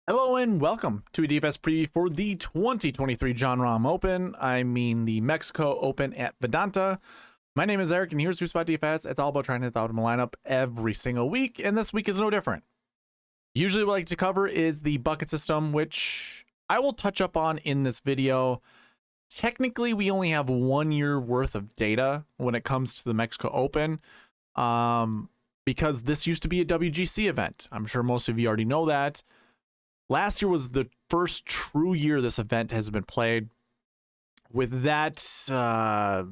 Hello and welcome to a DFS preview for the 2023 John Rahm Open. I mean the Mexico Open at Vidanta. My name is Eric and here's SweetSpotDFS. It's all about trying to hit the optimal lineup every single week, and this week is no different. Usually what I like to cover is the bucket system, which I will touch up on in this video. Technically, we only have 1 year worth of data when it comes to the Mexico Open, because this used to be a WGC event. I'm sure most of you already know that. Last year was the first true year this event has been played. With that that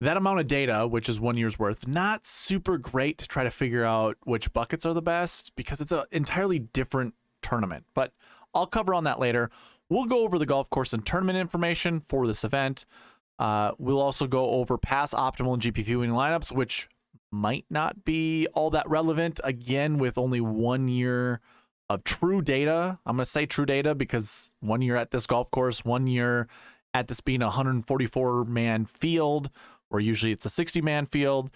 amount of data, which is 1 year's worth, not super great to try to figure out which buckets are the best because it's an entirely different tournament. But I'll cover on that later. We'll go over the golf course and tournament information for this event. We'll also go over past optimal and GPP winning lineups, which might not be all that relevant, again, with only 1 year of true data. I'm going to say true data because 1 year at this golf course, 1 year at this being a 144-man field, or usually it's a 60-man field.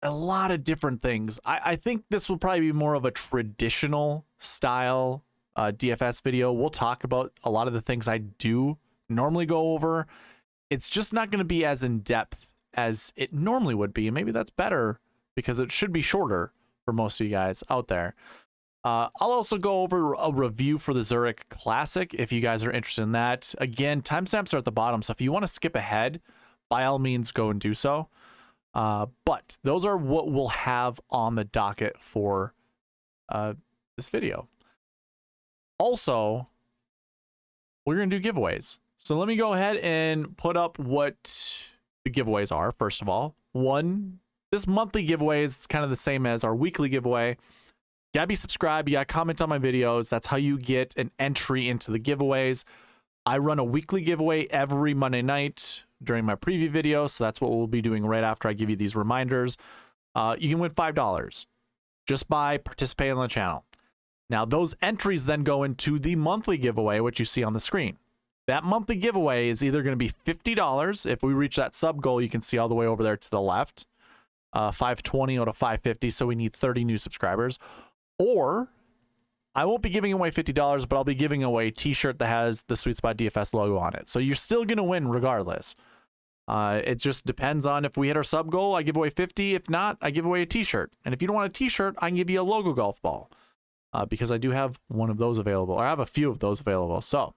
A lot of different things. I think this will probably be more of a traditional style DFS video. We'll talk about a lot of the things I do normally go over. It's just not going to be as in-depth as it normally would be. And maybe that's better because it should be shorter for most of you guys out there. I'll also go over a review for the Zurich Classic if you guys are interested in that. Again, timestamps are at the bottom, so if you want to skip ahead, by all means, go and do so. But those are what we'll have on the docket for this video. Also, we're going to do giveaways. So let me go ahead and put up what the giveaways are, first of all. One, this monthly giveaway is kind of the same as our weekly giveaway. You gotta be subscribed, you gotta comment on my videos. That's how you get an entry into the giveaways. I run a weekly giveaway every Monday night during my preview video, so that's what we'll be doing right after I give you these reminders. You can win $5 just by participating on the channel. Now, those entries then go into the monthly giveaway, which you see on the screen. That monthly giveaway is either going to be $50. If we reach that sub goal, you can see all the way over there to the left. 520 out of 550, so we need 30 new subscribers. Or I won't be giving away $50, but I'll be giving away a t-shirt that has the SweetSpotDFS logo on it. So you're still going to win regardless. It just depends on if we hit our sub goal, I give away 50. If not, I give away a t-shirt. And if you don't want a t-shirt, I can give you a logo golf ball because I do have one of those available. Or I have a few of those available. So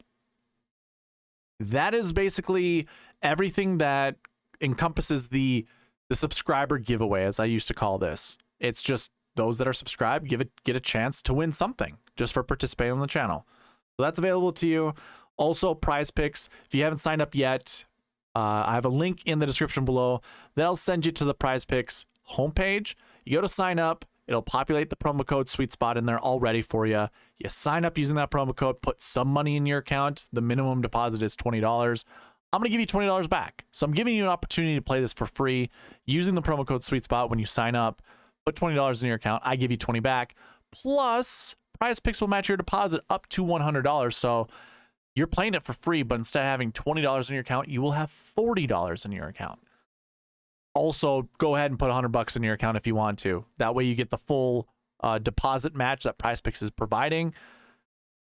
that is basically everything that encompasses the subscriber giveaway, as I used to call this. It's just those that are subscribed get a chance to win something just for participating on the channel. So that's available to you. Also, prize picks. If you haven't signed up yet, I have a link in the description below that'll send you to the prize picks homepage. You go to sign up, it'll populate the promo code SweetSpot in there all ready for you. You sign up using that promo code, put some money in your account. The minimum deposit is $20. I'm going to give you $20 back. So I'm giving you an opportunity to play this for free using the promo code SweetSpot when you sign up. Put $20 in your account, I give you 20 back. Plus, prize picks will match your deposit up to $100. So you're playing it for free, but instead of having $20 in your account, you will have $40 in your account. Also, go ahead and put $100 in your account if you want to. That way you get the full deposit match that prize picks is providing.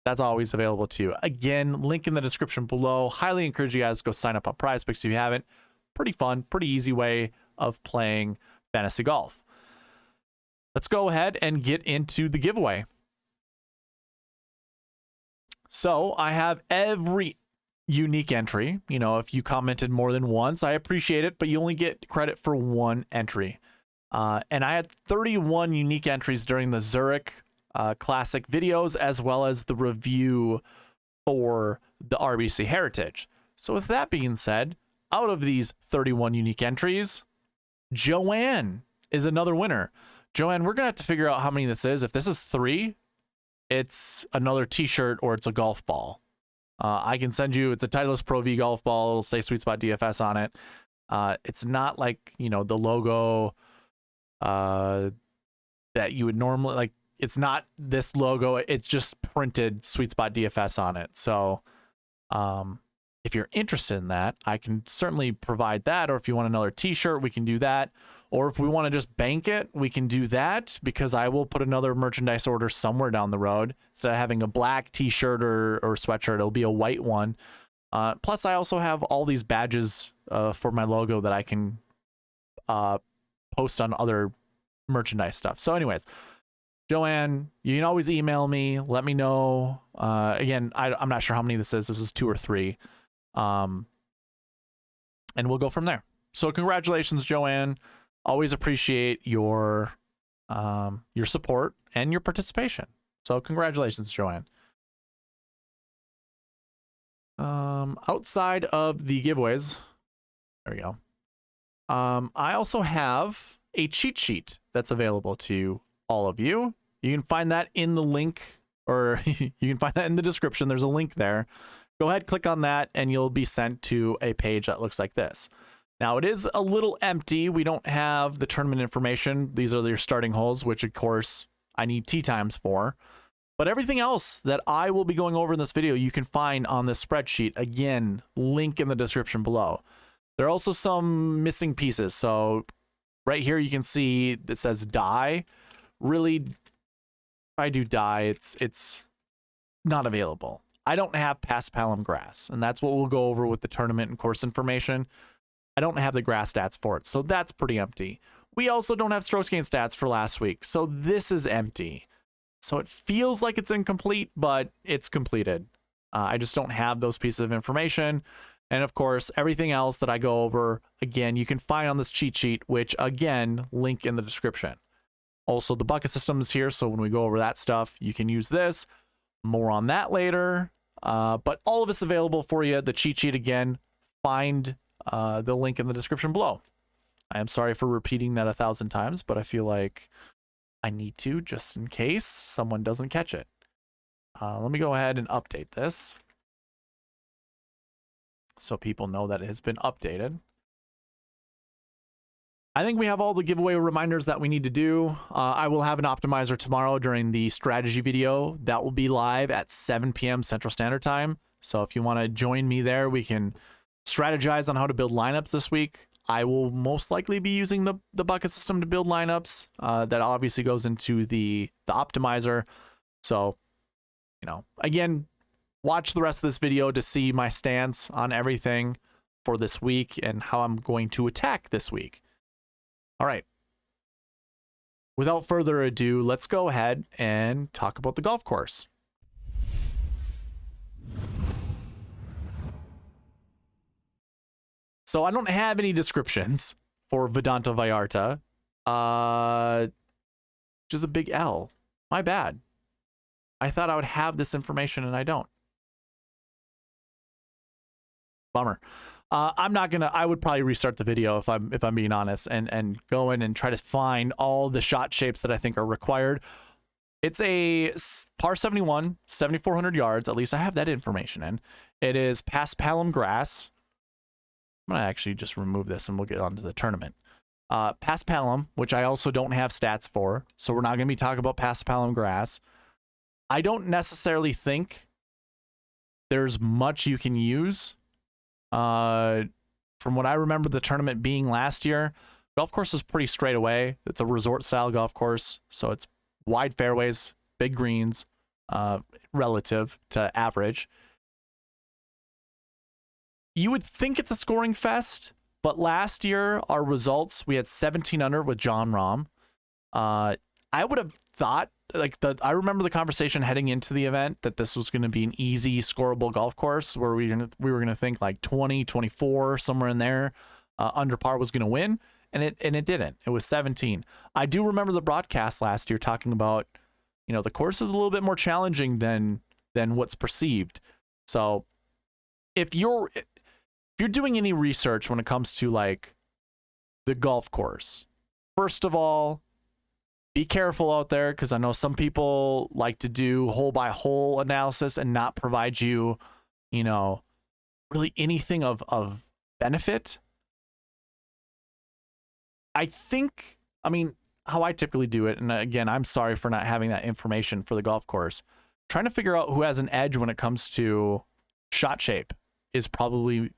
That's always available to you. Again, link in the description below. Highly encourage you guys to go sign up on prize picks if you haven't. Pretty fun, pretty easy way of playing fantasy golf. Let's go ahead and get into the giveaway. So I have every unique entry. You know, if you commented more than once, I appreciate it, but you only get credit for one entry. And I had 31 unique entries during the Zurich Classic videos, as well as the review for the RBC Heritage. So with that being said, out of these 31 unique entries, Joanne is another winner. Joanne, we're going to have to figure out how many this is. If this is 3, it's another t-shirt or it's a golf ball. I can send you, it's a Titleist Pro V golf ball. It'll say SweetSpotDFS on it. It's not like, you know, the logo that you would normally, like, it's not this logo. It's just printed SweetSpotDFS on it. So if you're interested in that, I can certainly provide that. Or if you want another t-shirt, we can do that. Or if we want to just bank it, we can do that, because I will put another merchandise order somewhere down the road. Instead of having a black t-shirt or sweatshirt, it'll be a white one. Plus, I also have all these badges for my logo that I can post on other merchandise stuff. So anyways, Joanne, you can always email me. Let me know. Again, I'm not sure how many this is. This is 2 or 3. And we'll go from there. So congratulations, Joanne. Always appreciate your support and your participation. So congratulations, Joanne. Outside of the giveaways, there we go. I also have a cheat sheet that's available to all of you. You can find that in the link, or you can find that in the description. There's a link there. Go ahead, click on that, and you'll be sent to a page that looks like this. Now, it is a little empty. We don't have the tournament information. These are your starting holes, which, of course, I need tee times for. But everything else that I will be going over in this video, you can find on this spreadsheet. Again, link in the description below. There are also some missing pieces. So right here, you can see that says die. Really, if I do die, it's not available. I don't have Paspalum grass, and that's what we'll go over with the tournament and course information. I don't have the grass stats for it, so that's pretty empty. We also don't have strokes gain stats for last week, so this is empty. So it feels like it's incomplete, but it's completed. I just don't have those pieces of information. And of course, everything else that I go over, again, you can find on this cheat sheet, which again, link in the description. Also, the bucket system is here, so when we go over that stuff, you can use this. More on that later. But all of it's available for you. The cheat sheet, again, find the link in the description below. I am sorry for repeating that 1,000 times, but I feel like I need to, just in case someone doesn't catch it. Let me go ahead and update this so people know that it has been updated. I think we have all the giveaway reminders that we need to do. I will have an optimizer tomorrow during the strategy video. That will be live at 7 p.m. Central Standard Time. So if you want to join me there, we can strategize on how to build lineups this week. I will most likely be using the bucket system to build lineups. That obviously goes into the optimizer. So, you know, again, watch the rest of this video to see my stance on everything for this week and how I'm going to attack this week. All right. Without further ado, let's go ahead and talk about the golf course. So I don't have any descriptions for Vidanta Vallarta, which is a big L. My bad. I thought I would have this information and I don't. Bummer. I'm not gonna. I would probably restart the video if I'm being honest, and go in and try to find all the shot shapes that I think are required. It's a par 71, 7,400 yards. At least I have that information in. It is Paspalum grass. I'm gonna actually just remove this and we'll get on to the tournament. Paspalum, which I also don't have stats for, so we're not gonna be talking about Paspalum grass. I don't necessarily think there's much you can use. From what I remember the tournament being last year, golf course is pretty straight away. It's a resort style golf course, so it's wide fairways, big greens, relative to average. You would think it's a scoring fest, but last year our results, we had 17 under with John Rahm. I would have thought, I remember the conversation heading into the event that this was going to be an easy scoreable golf course where we were going to think like 20, 24, somewhere in there, under par was going to win, and it didn't. It was 17. I do remember the broadcast last year talking about, you know, the course is a little bit more challenging than what's perceived. So if you're doing any research when it comes to like the golf course, first of all, be careful out there, because I know some people like to do hole by hole analysis and not provide you, you know, really anything of benefit. I mean, how I typically do it, and again, I'm sorry for not having that information for the golf course, trying to figure out who has an edge when it comes to shot shape is probably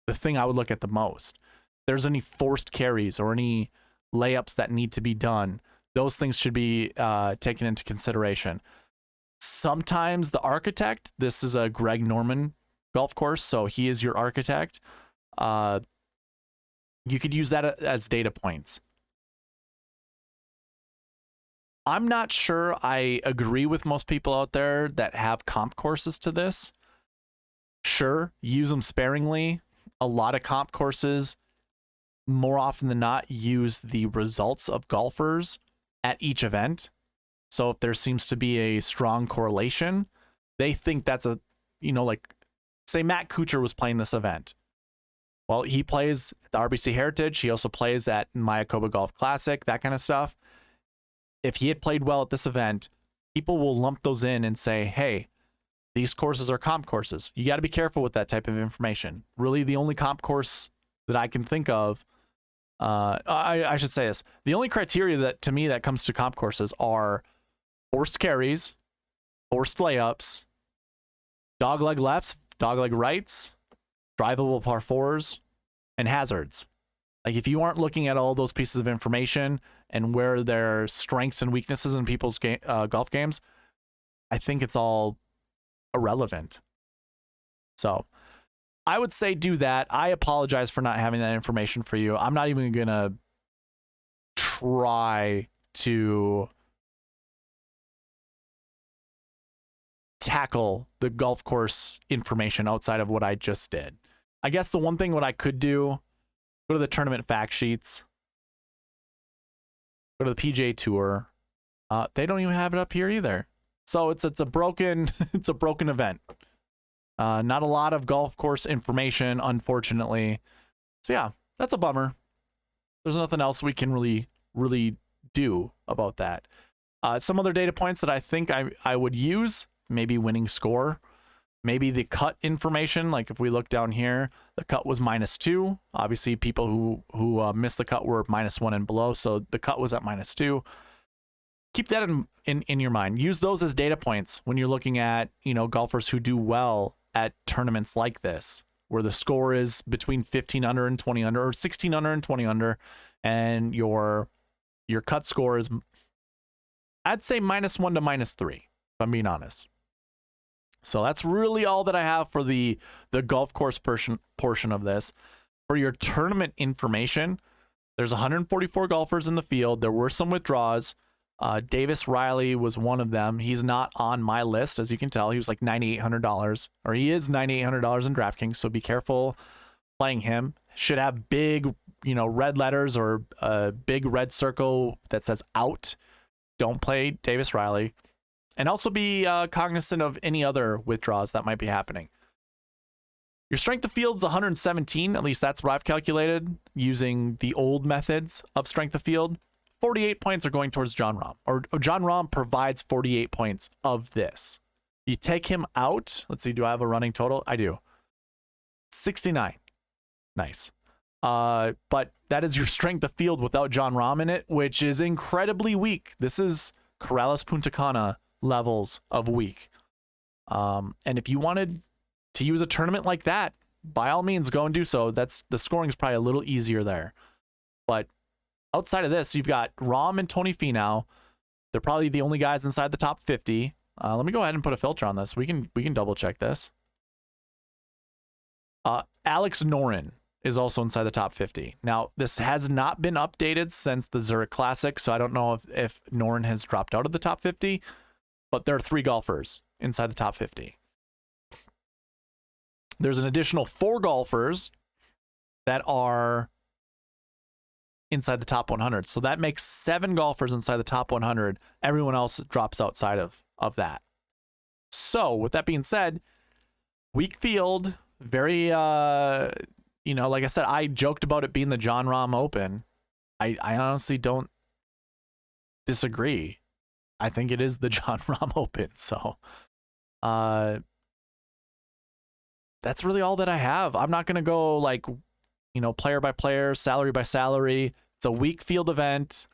the thing I would look at the most. If there's any forced carries or any layups that need to be done, those things should be taken into consideration. Sometimes the architect, this is a Greg Norman golf course, so he is your architect. You could use that as data points. I'm not sure I agree with most people out there that have comp courses to this. Sure, use them sparingly. A lot of comp courses, more often than not, use the results of golfers at each event. So if there seems to be a strong correlation, they think that's a, like, say Matt Kuchar was playing this event. Well, he plays at the RBC Heritage. He also plays at Mayakoba Golf Classic, that kind of stuff. If he had played well at this event, people will lump those in and say, hey, these courses are comp courses. You got to be careful with that type of information. Really, the only comp course that I can think of, I should say this, the only criteria that, to me, that comes to comp courses are forced carries, forced layups, dogleg lefts, dogleg rights, drivable par fours, and hazards. Like, if you aren't looking at all those pieces of information and where their strengths and weaknesses in people's golf games, I think it's all irrelevant. So I would say do that. I apologize for not having that information for you. I'm not even going to try to tackle the golf course information outside of what I just did. I guess the one thing what I could do, go to the tournament fact sheets, go to the PGA Tour. They don't even have it up here either. So it's a broken it's a broken event. Not a lot of golf course information, unfortunately. So yeah, that's a bummer. There's nothing else we can really do about that. Some other data points that I think I would use, maybe winning score, maybe the cut information. Like if we look down here, the cut was -2. Obviously, people who missed the cut were -1 and below, so the cut was at -2. Keep that in your mind. Use those as data points when you're looking at, golfers who do well at tournaments like this, where the score is between 15 under and 20 under, or 16 under and 20 under, and your cut score is, I'd say, -1 to -3, if I'm being honest. So that's really all that I have for the golf course portion of this. For your tournament information, there's 144 golfers in the field. There were some withdrawals. Davis Riley was one of them. He's not on my list, as you can tell. He was like $9,800, or he is $9,800 in DraftKings, so be careful playing him. Should have big, red letters or a big red circle that says out. Don't play Davis Riley. And also be cognizant of any other withdrawals that might be happening. Your strength of field's 117, at least that's what I've calculated using the old methods of strength of field. 48 points are going towards Jon Rahm, or Jon Rahm provides 48 points of this. You take him out. Let's see, do I have a running total? I do. 69. Nice. But that is your strength of field without Jon Rahm in it, which is incredibly weak. This is Corrales Punta Cana levels of weak. And if you wanted to use a tournament like that, by all means, go and do so. The scoring is probably a little easier there. But outside of this, you've got Rahm and Tony Finau. They're probably the only guys inside the top 50. Let me go ahead and put a filter on this. We can double check this. Alex Noren is also inside the top 50. Now, this has not been updated since the Zurich Classic, so I don't know if Noren has dropped out of the top 50, but there are 3 golfers inside the top 50. There's an additional 4 golfers that are inside the top 100. So that makes 7 golfers inside the top 100. Everyone else drops outside of that. So with that being said, weak field, very, like I said, I joked about it being the Jon Rahm Open. I honestly don't disagree. I think it is the Jon Rahm Open. So that's really all that I have. I'm not going to go like, player by player, salary by salary. It's a weak field event.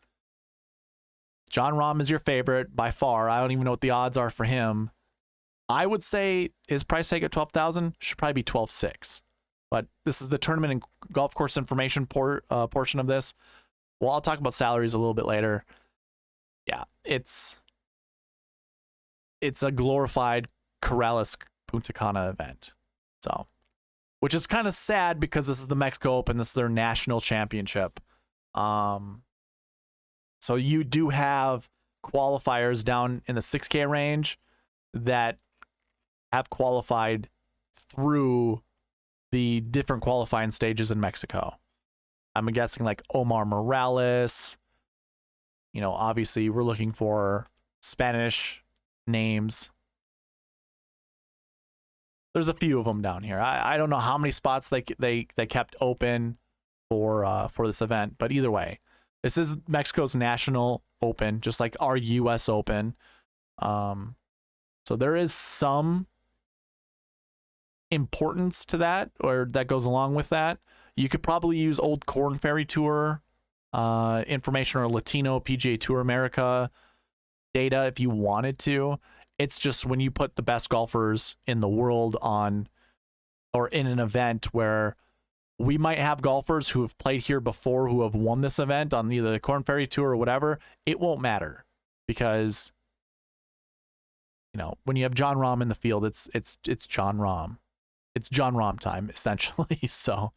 Jon Rahm is your favorite by far. I don't even know what the odds are for him. I would say his price tag at 12,000 should probably be 12.6. But this is the tournament and golf course information portion of this. Well, I'll talk about salaries a little bit later. Yeah, it's a glorified Corrales Punta Cana event. So, which is kind of sad because this is the Mexico Open. This is their national championship. So you do have qualifiers down in the 6K range that have qualified through the different qualifying stages in Mexico. I'm guessing like Omar Morales. You know, obviously we're looking for Spanish names. There's a few of them down here. I don't know how many spots they kept open for this event, but either way, this is Mexico's national open, just like our U.S. Open. So there is some importance to that, or that goes along with that. You could probably use old Corn Ferry Tour information or Latino PGA Tour America data if you wanted to. It's just when you put the best golfers in the world on, or in an event where we might have golfers who have played here before who have won this event on either the Corn Ferry Tour or whatever, it won't matter because, you know, when you have John Rahm in the field, it's John Rahm. It's John Rahm time, essentially. So,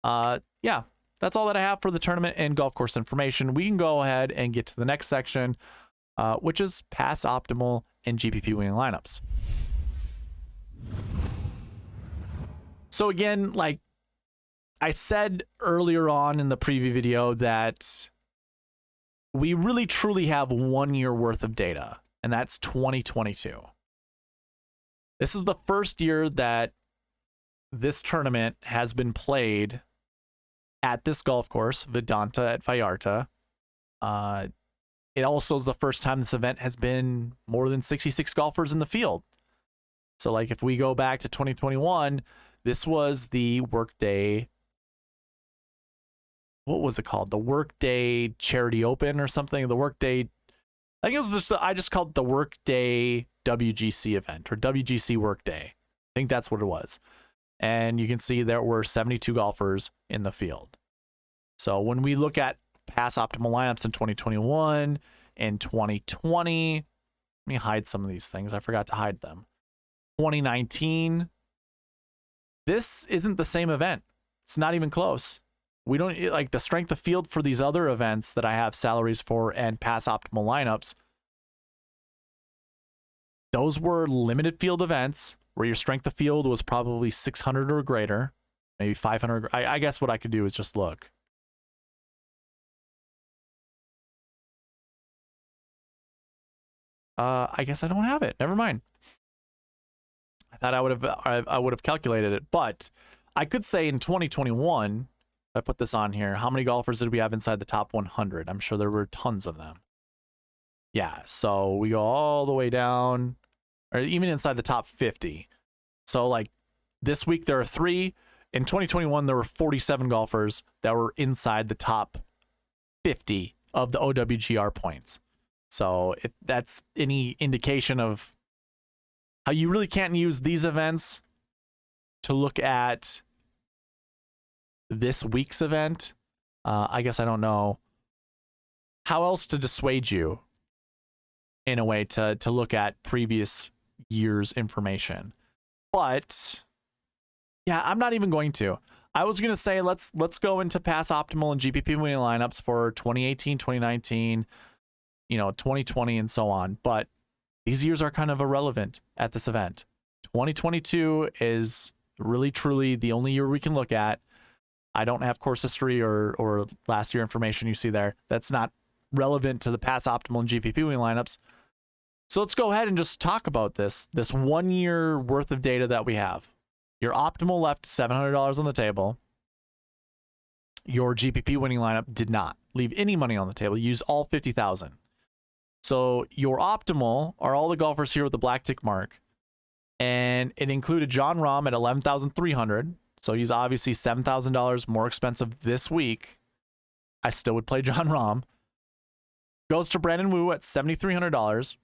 yeah, that's all that I have for the tournament and golf course information. We can go ahead and get to the next section, which is pass optimal and GPP winning lineups. So again, like I said earlier on in the preview video, that we really truly have 1 year worth of data, and that's 2022. This is the first year that this tournament has been played at this golf course, Vidanta at Vallarta. It also is the first time this event has been more than 66 golfers in the field. So like if we go back to 2021, this was the Workday, what was it called? The Workday Charity Open or something. The Workday, I think it was just, I just called it the Workday WGC event, or WGC Workday. I think that's what it was. And you can see there were 72 golfers in the field. So when we look at pass optimal lineups in 2021 and 2020, let me hide some of these things. I forgot to hide them. 2019, this isn't the same event. It's not even close. We don't, like the strength of field for these other events that I have salaries for and pass optimal lineups. Those were limited field events where your strength of field was probably 600 or greater, maybe 500. I guess what I could do is just look. I guess I don't have it. Never mind. I thought I would have calculated it, but I could say in 2021, if I put this on here, how many golfers did we have inside the top 100? I'm sure there were tons of them. Yeah, so we go all the way down, or even inside the top 50. So like this week there are 3. In 2021 there were 47 golfers that were inside the top 50 of the OWGR points. So if that's any indication of how you really can't use these events to look at this week's event, I guess I don't know how else to dissuade you in a way to look at previous year's information. But yeah, I'm not even going to. I was going to say let's go into pass optimal and GPP winning lineups for 2018, 2019, 2020 and so on, but these years are kind of irrelevant at this event. 2022 is really truly the only year we can look at. I don't have course history or last year information you see there. That's not relevant to the pass optimal and GPP winning lineups. So let's go ahead and just talk about this 1 year worth of data that we have. Your optimal left $700 on the table. Your GPP winning lineup did not leave any money on the table. You used all 50,000. So your optimal are all the golfers here with the black tick mark, and it included John Rahm at 11,300. So he's obviously $7,000 more expensive this week. I still would play John Rahm. Goes to Brandon Wu at $7,300.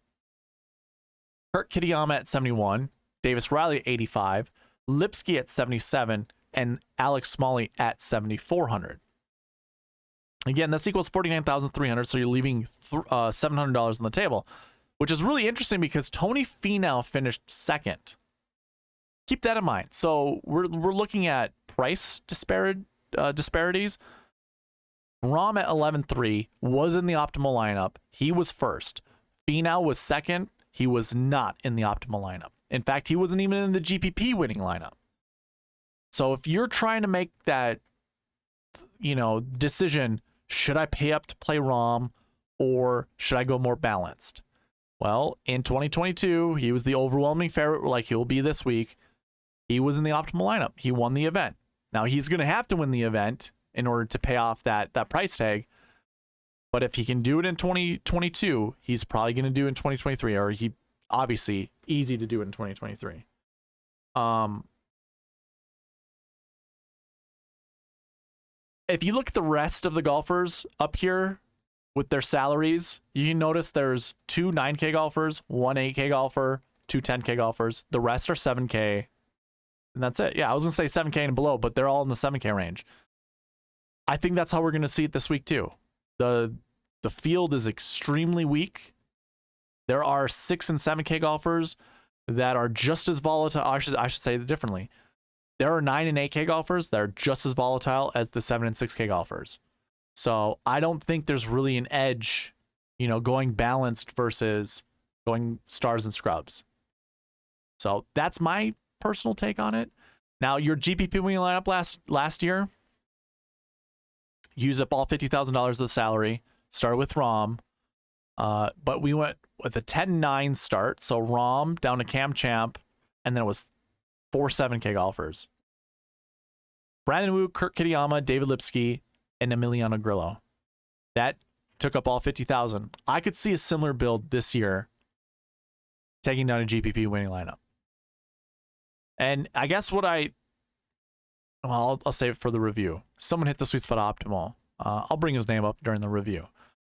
Kurt Kitayama at 71, Davis Riley at 85, Lipsky at 77, and Alex Smalley at 7,400. Again, this equals 49,300, so you're leaving $700 on the table, which is really interesting because Tony Finau finished second. Keep that in mind. So we're looking at price disparities. Rahm at 11.3 was in the optimal lineup. He was first. Finau was second. He was not in the optimal lineup. In fact, he wasn't even in the GPP winning lineup. So if you're trying to make that, decision, should I pay up to play Rahm or should I go more balanced? Well, in 2022, he was the overwhelming favorite, like he'll be this week. He was in the optimal lineup. He won the event. Now he's going to have to win the event in order to pay off that price tag. But if he can do it in 2022, he's probably going to do it in 2023, or he obviously easy to do it in 2023. If you look at the rest of the golfers up here with their salaries, you can notice there's 2 9K golfers, 1 8K golfer, 2 10K golfers. The rest are 7K. And that's it. Yeah, I was going to say 7K and below, but they're all in the 7K range. I think that's how we're going to see it this week too. The field is extremely weak. There are 6 and 7K golfers that are just as volatile. I should say it differently. There are 9 and 8K golfers that are just as volatile as the 7 and 6K golfers. So I don't think there's really an edge, going balanced versus going stars and scrubs. So that's my personal take on it. Now, your GPP winning lineup last year, use up all $50,000 of the salary, started with Rahm, but we went with a 10-9 start. So Rahm down to Cam Champ, and then it was 4 7K golfers. Brandon Wu, Kurt Kitayama, David Lipsky, and Emiliano Grillo. That took up all 50,000. I could see a similar build this year, taking down a GPP winning lineup. And I guess I'll save it for the review. Someone hit the Sweet Spot Optimal. I'll bring his name up during the review.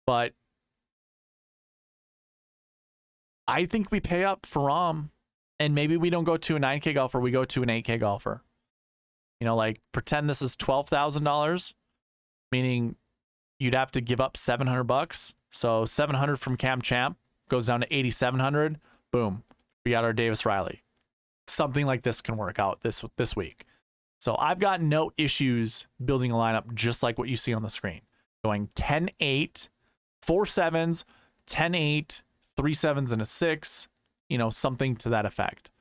But I think we pay up for Rahm, and maybe we don't go to a 9K golfer, we go to an 8K golfer. Pretend this is $12,000, meaning you'd have to give up $700. So 700 from Cam Champ goes down to 8,700. Boom, we got our Davis Riley. Something like this can work out this week. So I've got no issues building a lineup just like what you see on the screen. Going 10-8, 4 7s, 10-8, 3 7s, and a 6, something to that effect.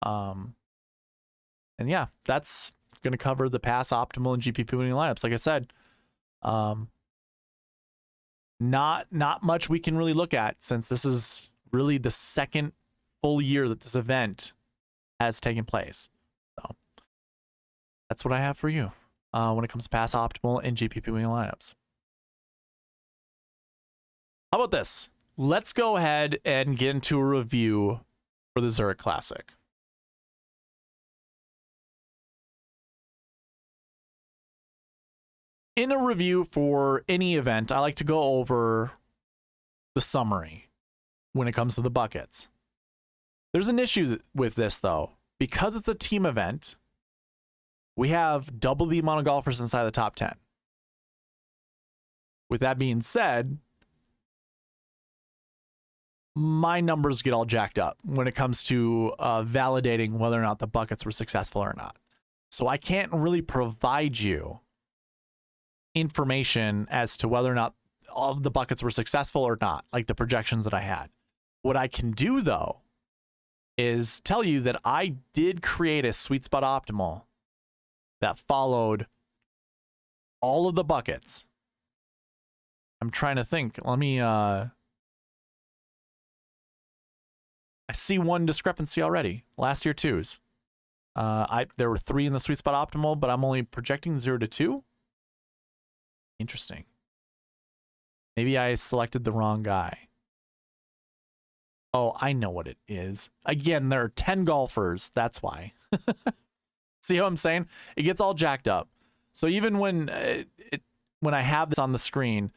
And yeah, that's going to cover the pass, optimal, and GPP winning lineups. Like I said, not much we can really look at since this is really the second full year that this event has taken place. So that's what I have for you when it comes to pass, optimal, and GPP winning lineups. How about this? Let's go ahead and get into a review for the Zurich Classic. In a review for any event, I like to go over the summary when it comes to the buckets. There's an issue with this, though. Because it's a team event, we have double the amount of golfers inside the top 10. With that being said, my numbers get all jacked up when it comes to validating whether or not the buckets were successful or not. So I can't really provide you information as to whether or not all of the buckets were successful or not, like the projections that I had. What I can do, though, is tell you that I did create a Sweet Spot Optimal that followed all of the buckets. I'm trying to think. Let me I see one discrepancy already. Last year twos. There were 3 in the Sweet Spot Optimal, but I'm only projecting 0 to 2. Interesting. Maybe I selected the wrong guy. Oh, I know what it is. Again, there are 10 golfers. That's why. See what I'm saying? It gets all jacked up. So even when I have this on the screen,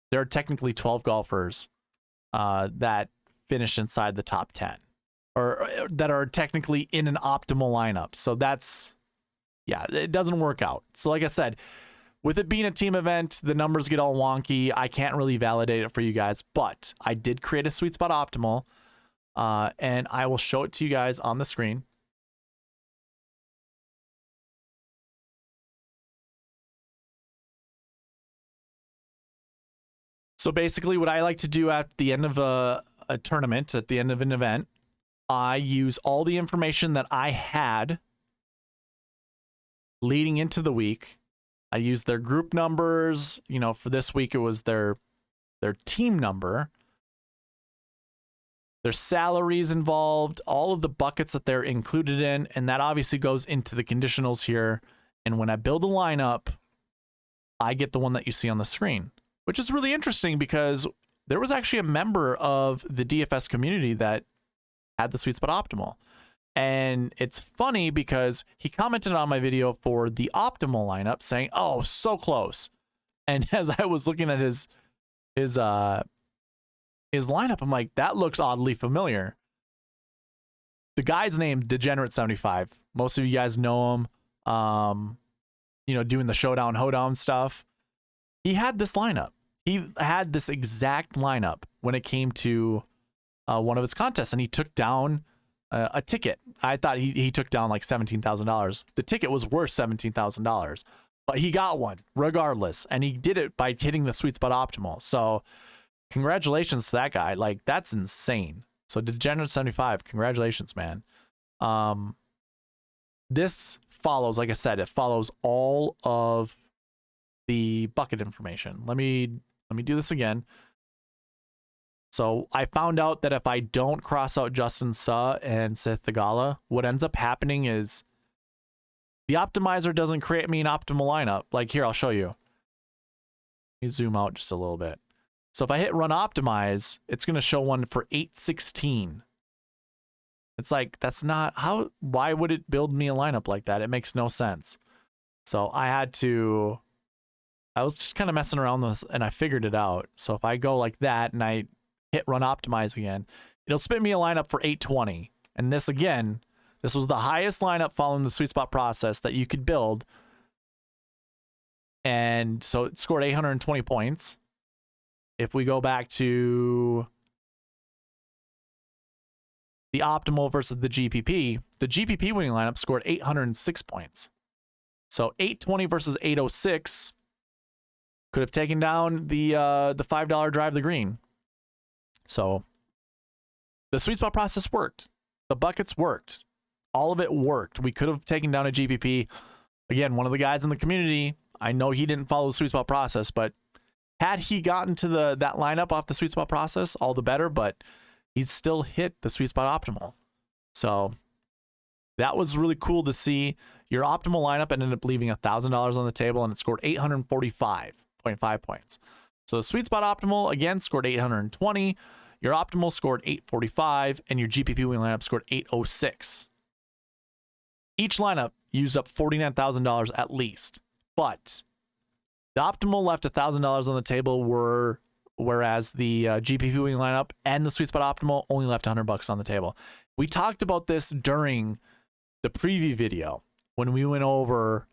there are technically 12 golfers that finished inside the top 10. or that are technically in an optimal lineup. So that's, yeah, it doesn't work out. So like I said, with it being a team event, the numbers get all wonky. I can't really validate it for you guys, but I did create a Sweet Spot Optimal, and I will show it to you guys on the screen. So basically what I like to do at the end of a tournament, at the end of an event, I use all the information that I had leading into the week. I use their group numbers. You know, for this week, it was their team number, their salaries involved, all of the buckets that they're included in, and that obviously goes into the conditionals here. And when I build a lineup, I get the one that you see on the screen, which is really interesting because there was actually a member of the DFS community that had the Sweet Spot Optimal. And it's funny because he commented on my video for the optimal lineup saying, "Oh, so close." And as I was looking at his lineup, I'm like, that looks oddly familiar. The guy's named Degenerate75. Most of you guys know him. You know, doing the Showdown Hoedown stuff. He had this lineup. He had this exact lineup when it came to one of his contests, and he took down a ticket. I thought he took down like $17,000. The ticket was worth $17,000, but he got one regardless, and he did it by hitting the Sweet Spot Optimal. So congratulations to that guy. Like, that's insane. So Degenerate75, congratulations, man. This follows, like I said, it follows all of the bucket information. Let me do this again. So I found out that if I don't cross out Justin Suh and Sith Thagala, what ends up happening is the optimizer doesn't create me an optimal lineup. Like here, I'll show you. Let me zoom out just a little bit. So if I hit run optimize, it's going to show one for 816. It's like, that's not how, why would it build me a lineup like that? It makes no sense. So I was just kind of messing around with this and I figured it out. So if I go like that and I hit run optimize again, it'll spit me a lineup for 820. And this again, this was the highest lineup following the Sweet Spot process that you could build. And so it scored 820 points. If we go back to the optimal versus the GPP winning lineup scored 806 points. So 820 versus 806 could have taken down the $5 drive the green. So the Sweet Spot process worked. The buckets worked. All of it worked. We could have taken down a GPP. Again, one of the guys in the community, I know he didn't follow the Sweet Spot process, but had he gotten to that lineup off the Sweet Spot process, all the better, but he's still hit the Sweet Spot Optimal. So that was really cool to see. Your optimal lineup ended up leaving $1,000 on the table, and it scored 845.5 points. So the Sweet Spot Optimal, again, scored 820. Your optimal scored 845, and your GPP winning lineup scored 806. Each lineup used up $49,000 at least, but the optimal left $1,000 on the table, whereas the GPP winning lineup and the Sweet Spot Optimal only left $100 on the table. We talked about this during the preview video when we went over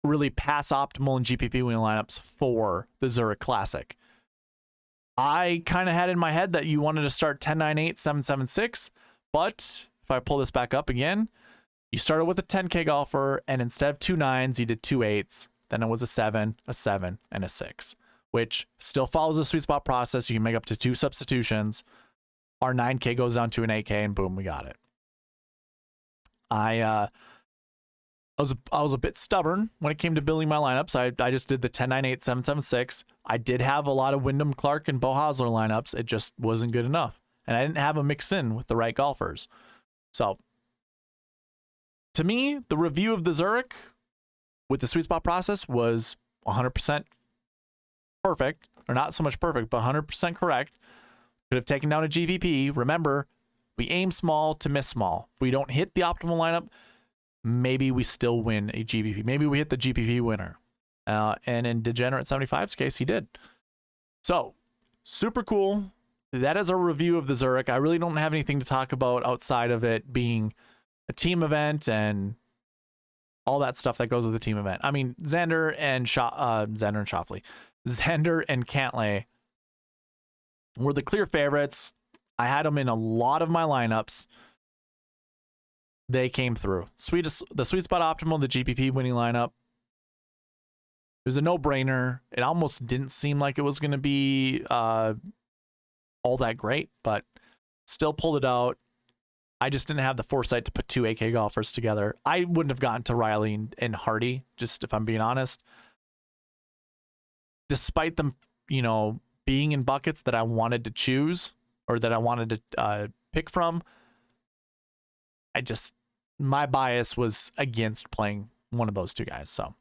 really pass optimal and GPP winning lineups for the Zurich Classic. I kind of had in my head that you wanted to start 10-9-8, 7-7-6, but if I pull this back up again, you started with a 10K golfer, and instead of 2 9s, you did 2 8s. Then it was a 7, and a 6, which still follows the Sweet Spot process. You can make up to 2 substitutions. Our 9K goes down to an 8K, and boom, we got it. I was a bit stubborn when it came to building my lineups. I just did the 10-9-8, 7-7-6. I did have a lot of Wyndham Clark and Bo Hosler lineups. It just wasn't good enough, and I didn't have them mixed in with the right golfers. So to me, the review of the Zurich with the Sweet Spot process was 100% perfect, or not so much perfect, but 100% correct. Could have taken down a GPP. Remember, we aim small to miss small. If we don't hit the optimal lineup, maybe we still win a GPP. Maybe we hit the GPP winner. And in Degenerate75's case, he did. So, super cool. that is a review of the Zurich. I really don't have anything to talk about outside of it being a team event and all that stuff that goes with the team event. I mean, Xander and Schauffele, Xander and Cantlay were the clear favorites. I had them in a lot of my lineups. They came through. The Sweet Spot Optimal, the GPP winning lineup. It was a no-brainer. It almost didn't seem like it was going to be all that great, but still pulled it out. I just didn't have the foresight to put two AK golfers together. I wouldn't have gotten to Riley and Hardy, just if I'm being honest. Despite them, you know, being in buckets that I wanted to choose or that I wanted to pick from, my bias was against playing one of those two guys. So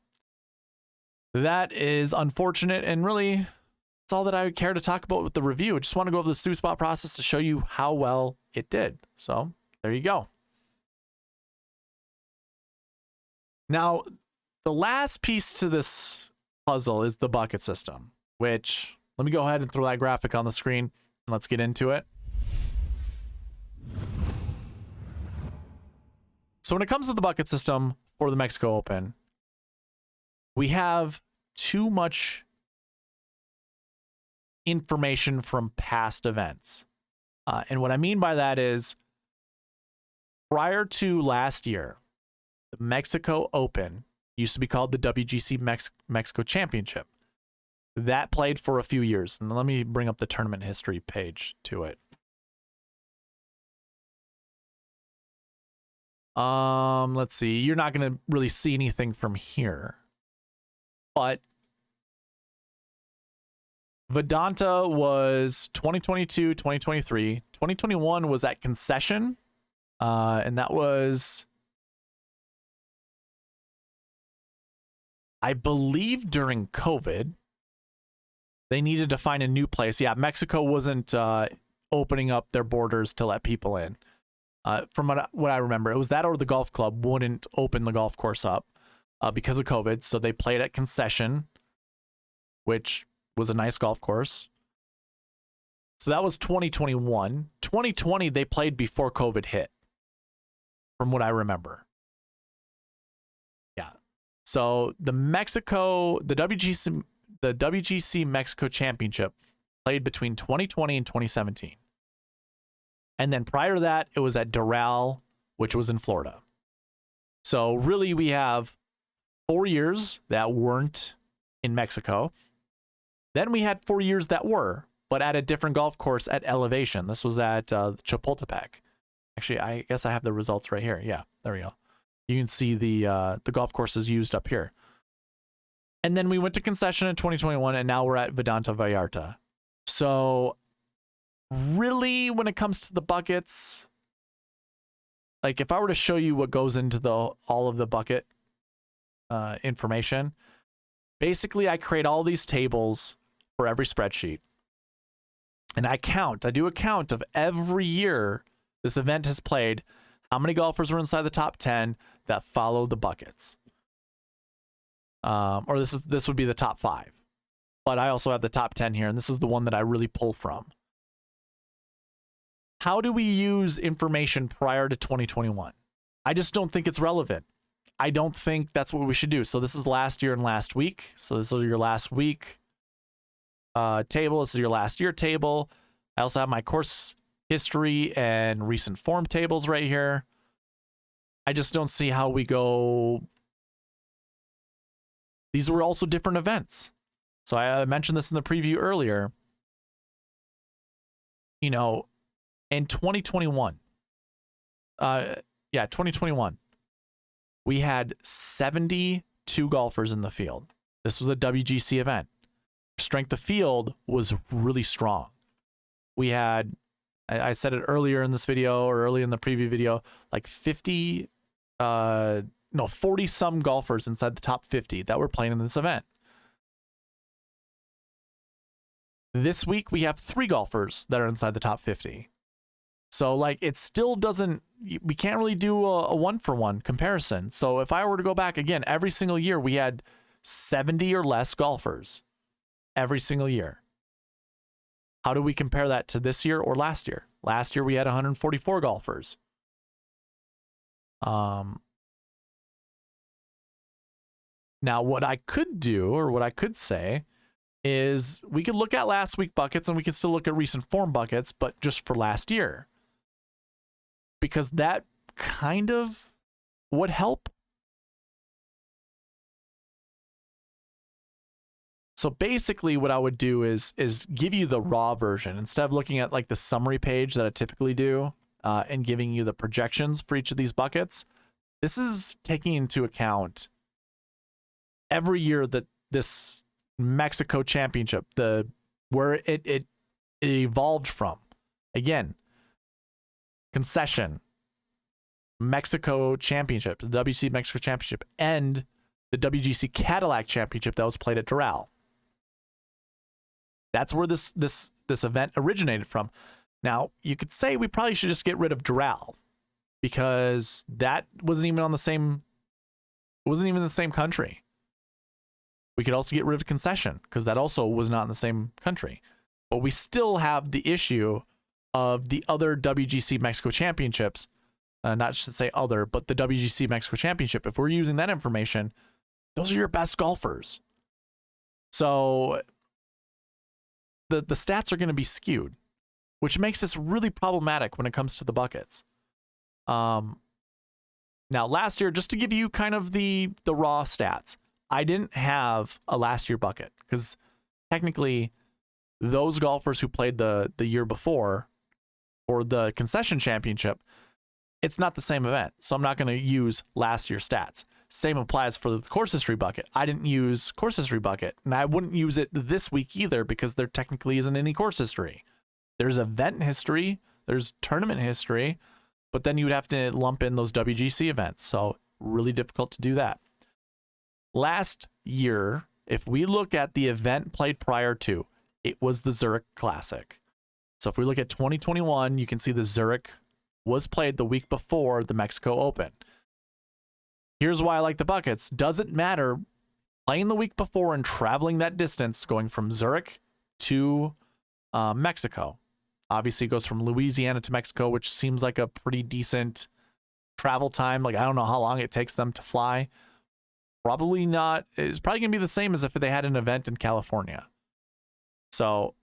that is unfortunate, and really that's all that I would care to talk about with the review. I just want to go over the Sweet Spot process to show you how well it did. So there you go. Now, the last piece to this puzzle is the bucket system, which, let me go ahead and throw that graphic on the screen and let's get into it. So when it comes to the bucket system for the Mexico Open, we have too much information from past events. And what I mean by that is, prior to last year, the Mexico Open used to be called the WGC Mexico Championship. That played for a few years. And let me bring up the tournament history page to it. Let's see. You're not going to really see anything from here. But Vidanta was 2022, 2023. 2021 was at concession. And that was, I believe, during COVID. They needed to find a new place. Yeah, Mexico wasn't opening up their borders to let people in. From what I remember, it was that, or the golf club wouldn't open the golf course up because of COVID. So they played at concession, which was a nice golf course. So that was 2021. 2020, they played before COVID hit, from what I remember. Yeah. So the WGC Mexico Championship played between 2020 and 2017. And then prior to that, it was at Doral, which was in Florida. So really, we have 4 years that weren't in Mexico. Then we had 4 years that were, but at a different golf course at elevation. This was at Chapultepec. Actually, I guess I have the results right here. Yeah, there we go. You can see the golf courses used up here. And then we went to concession in 2021, and now we're at Vidanta Vallarta. So really, when it comes to the buckets, like if I were to show you what goes into all of the bucket information, basically I create all these tables for every spreadsheet. And I do a count of every year this event has played, how many golfers were inside the top 10 that follow the buckets. Or this would be the top 5. But I also have the top 10 here, and this is the one that I really pull from. How do we use information prior to 2021? I just don't think it's relevant. I don't think that's what we should do. So this is last year and last week. So this is your last week table. This is your last year table. I also have my course history and recent form tables right here. I just don't see how we go. These were also different events. So I mentioned this in the preview earlier. You know, in 2021, 2021, we had 72 golfers in the field. This was a WGC event. Strength of field was really strong. We had, I said it earlier in this video or early in the preview video, like 40 some golfers inside the top 50 that were playing in this event. This week, we have 3 golfers that are inside the top 50. So, like, it still doesn't, we can't really do a one-for-one comparison. So if I were to go back again, every single year, we had 70 or less golfers every single year. How do we compare that to this year or last year? Last year we had 144 golfers. Now what I could do, or what I could say, is we could look at last week buckets and we could still look at recent form buckets, but just for last year. Because that kind of would help. So basically what I would do is give you the raw version instead of looking at like the summary page that I typically do and giving you the projections for each of these buckets. This is taking into account every year that this Mexico championship, where it evolved from. Again, concession, Mexico championship, the WGC Mexico championship, and the WGC Cadillac championship that was played at Doral. That's where this event originated from. Now, you could say we probably should just get rid of Doral because that wasn't even in the same country. We could also get rid of concession because that also was not in the same country. But we still have the issue of the other WGC Mexico championships, not just to say other, but the WGC Mexico championship. If we're using that information, those are your best golfers. So the stats are going to be skewed, which makes this really problematic when it comes to the buckets. Now, last year, just to give you kind of the raw stats, I didn't have a last year bucket because technically those golfers who played the year before or the concession championship, it's not the same event. So I'm not going to use last year's stats. Same applies for the course history bucket. I didn't use course history bucket, and I wouldn't use it this week either because there technically isn't any course history. There's event history, there's tournament history, but then you would have to lump in those WGC events. So really difficult to do that. Last year, if we look at the event played prior to, it was the Zurich Classic. So if we look at 2021, you can see the Zurich was played the week before the Mexico Open. Here's why I like the buckets. Doesn't matter playing the week before and traveling that distance, going from Zurich to Mexico. Obviously, it goes from Louisiana to Mexico, which seems like a pretty decent travel time. Like, I don't know how long it takes them to fly. Probably not. It's probably going to be the same as if they had an event in California. So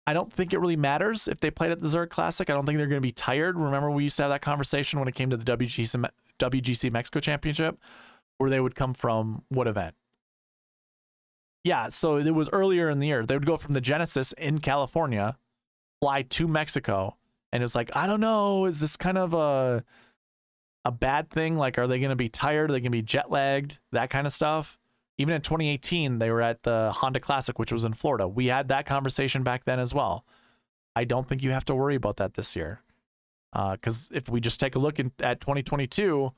I don't think it really matters if they played at the Zurich Classic. I don't think they're going to be tired. Remember, we used to have that conversation when it came to the WGC Mexico Championship, where they would come from what event? Yeah, so it was earlier in the year. They would go from the Genesis in California, fly to Mexico, and it's like, I don't know, is this kind of a bad thing? Like, are they going to be tired? Are they going to be jet lagged? That kind of stuff. Even in 2018, they were at the Honda Classic, which was in Florida. We had that conversation back then as well. I don't think you have to worry about that this year. Because if we just take a look at 2022,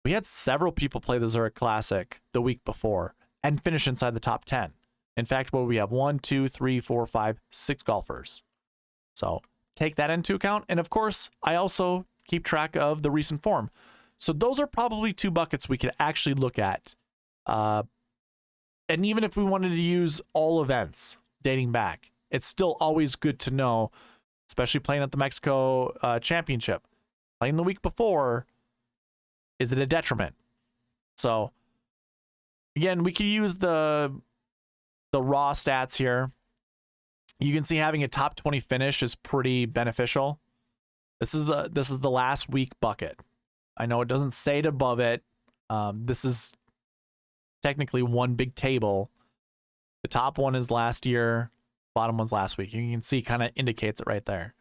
we had several people play the Zurich Classic the week before and finish inside the top 10. In fact, we have 1, 2, 3, 4, 5, 6 golfers. So take that into account. And of course, I also keep track of the recent form. So those are probably two buckets we could actually look at. And even if we wanted to use all events dating back, it's still always good to know, especially playing at the Mexico Championship. Playing the week before, is it a detriment? So, again, we could use the raw stats here. You can see having a top 20 finish is pretty beneficial. This is the last week bucket. I know it doesn't say it above it. This is technically one big table. The top one is last year, bottom one's last week. You can see kind of indicates it right there.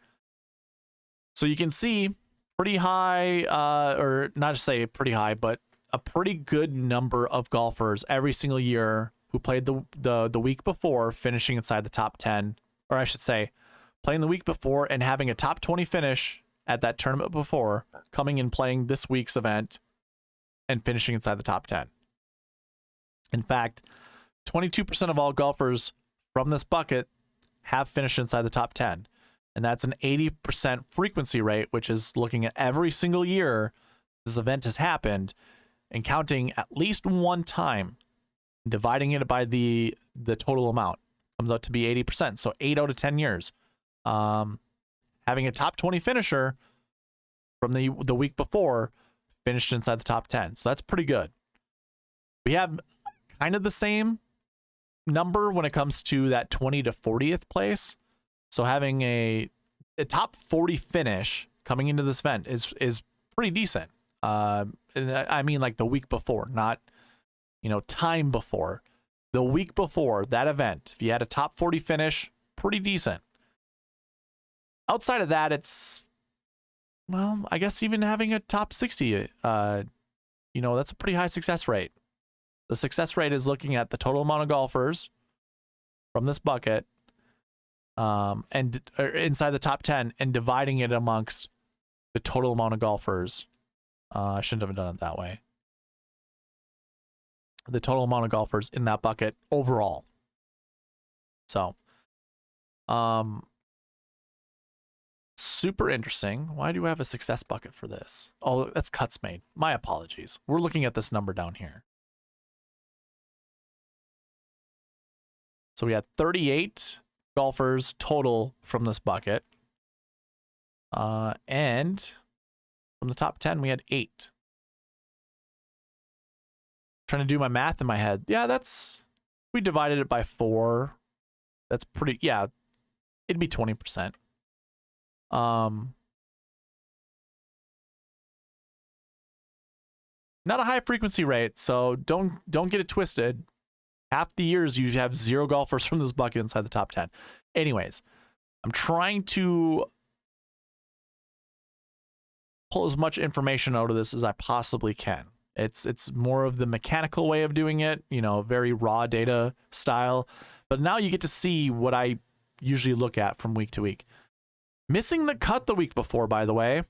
So you can see pretty high, or not to say pretty high, but a pretty good number of golfers every single year who played the week before finishing inside the top 10, or I should say playing the week before and having a top 20 finish at that tournament before, coming and playing this week's event and finishing inside the top 10. In fact, 22% of all golfers from this bucket have finished inside the top 10. And that's an 80% frequency rate, which is looking at every single year this event has happened and counting at least one time, dividing it by the total amount, comes out to be 80%. So 8 out of 10 years. Having a top 20 finisher from the week before finished inside the top 10. So that's pretty good. We have kind of the same number when it comes to that 20 to 40th place. So having a top 40 finish coming into this event is pretty decent. I mean, like the week before, not, time before. The week before that event, if you had a top 40 finish, pretty decent. Outside of that, it's, well, I guess even having a top 60, that's a pretty high success rate. The success rate is looking at the total amount of golfers from this bucket and inside the top 10 and dividing it amongst the total amount of golfers. I shouldn't have done it that way. The total amount of golfers in that bucket overall. So, super interesting. Why do I have a success bucket for this? Oh, that's cuts made. My apologies. We're looking at this number down here. So we had 38 golfers total from this bucket. And from the top 10, we had 8. Trying to do my math in my head. Yeah, we divided it by 4. That's pretty, yeah, it'd be 20%. Not a high frequency rate, so don't get it twisted. Half the years you have 0 golfers from this bucket inside the top 10. Anyways, I'm trying to pull as much information out of this as I possibly can. It's more of the mechanical way of doing it, very raw data style. But now you get to see what I usually look at from week to week. Missing the cut the week before, by the way.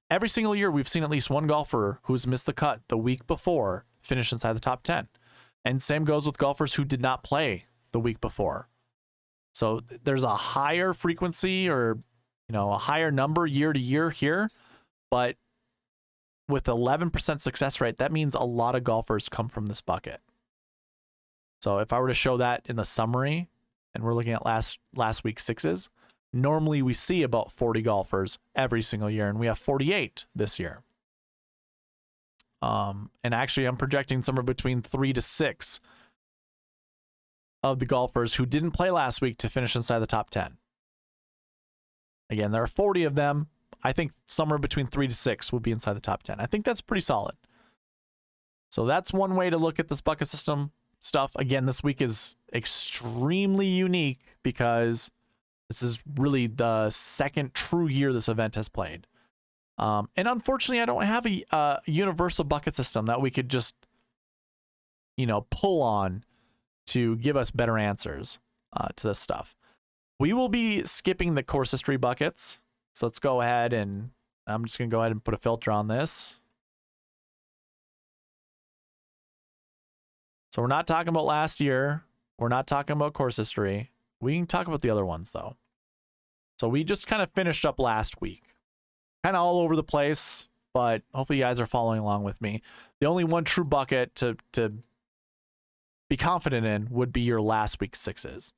Every single year we've seen at least one golfer who's missed the cut the week before finish inside the top 10. And same goes with golfers who did not play the week before. So there's a higher frequency or, a higher number year to year here. But with 11% success rate, that means a lot of golfers come from this bucket. So if I were to show that in the summary, and we're looking at last week's sixes, normally we see about 40 golfers every single year, and we have 48 this year. And actually, I'm projecting somewhere between 3 to 6 of the golfers who didn't play last week to finish inside the top 10. Again, there are 40 of them. I think somewhere between 3 to 6 will be inside the top 10. I think that's pretty solid. So that's one way to look at this bucket system stuff. Again, this week is extremely unique because this is really the second true year this event has played. And unfortunately, I don't have a universal bucket system that we could just, pull on to give us better answers to this stuff. We will be skipping the course history buckets. So let's go ahead and I'm just going to go ahead and put a filter on this. So we're not talking about last year. We're not talking about course history. We can talk about the other ones, though. So we just kind of finished up last week. Kind of all over the place, but hopefully you guys are following along with me. The only one true bucket to be confident in would be your last week's sixes.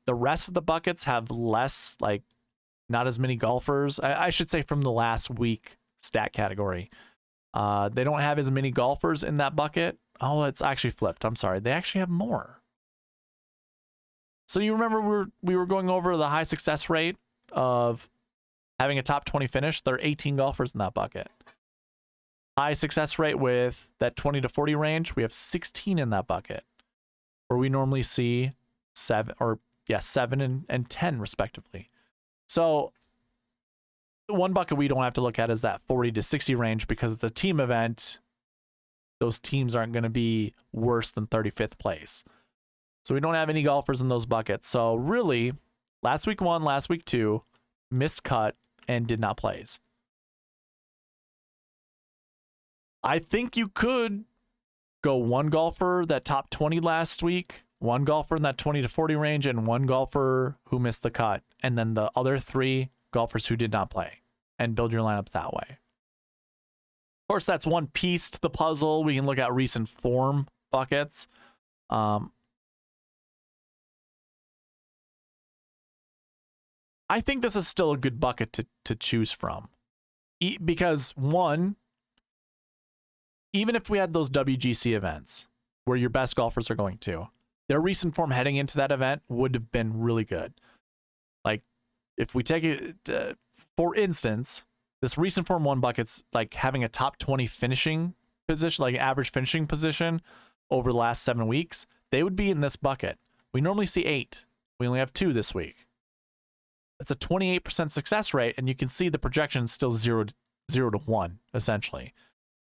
The rest of the buckets have less, not as many golfers. I should say from the last week stat category. They don't have as many golfers in that bucket. Oh, it's actually flipped. I'm sorry. They actually have more. So you remember we were going over the high success rate of having a top 20 finish. There are 18 golfers in that bucket. High success rate with that 20 to 40 range, we have 16 in that bucket, where we normally see 7 and 10 respectively. So one bucket we don't have to look at is that 40 to 60 range because it's a team event. Those teams aren't going to be worse than 35th place. So we don't have any golfers in those buckets. So really, last week 1, last week 2, missed cut and did not plays. I think you could go one golfer that top 20 last week, one golfer in that 20 to 40 range, and one golfer who missed the cut, and then the other 3 golfers who did not play, and build your lineups that way. Of course, that's one piece to the puzzle. We can look at recent form buckets. I think this is still a good bucket to choose from. Because one, even if we had those WGC events where your best golfers are going to, their recent form heading into that event would have been really good. Like, if we take it, for instance, this recent form 1 bucket's like having a top 20 finishing position, like average finishing position over the last 7 weeks, they would be in this bucket. We normally see 8. We only have 2 this week. That's a 28% success rate, and you can see the projection is still 0 to 1, essentially.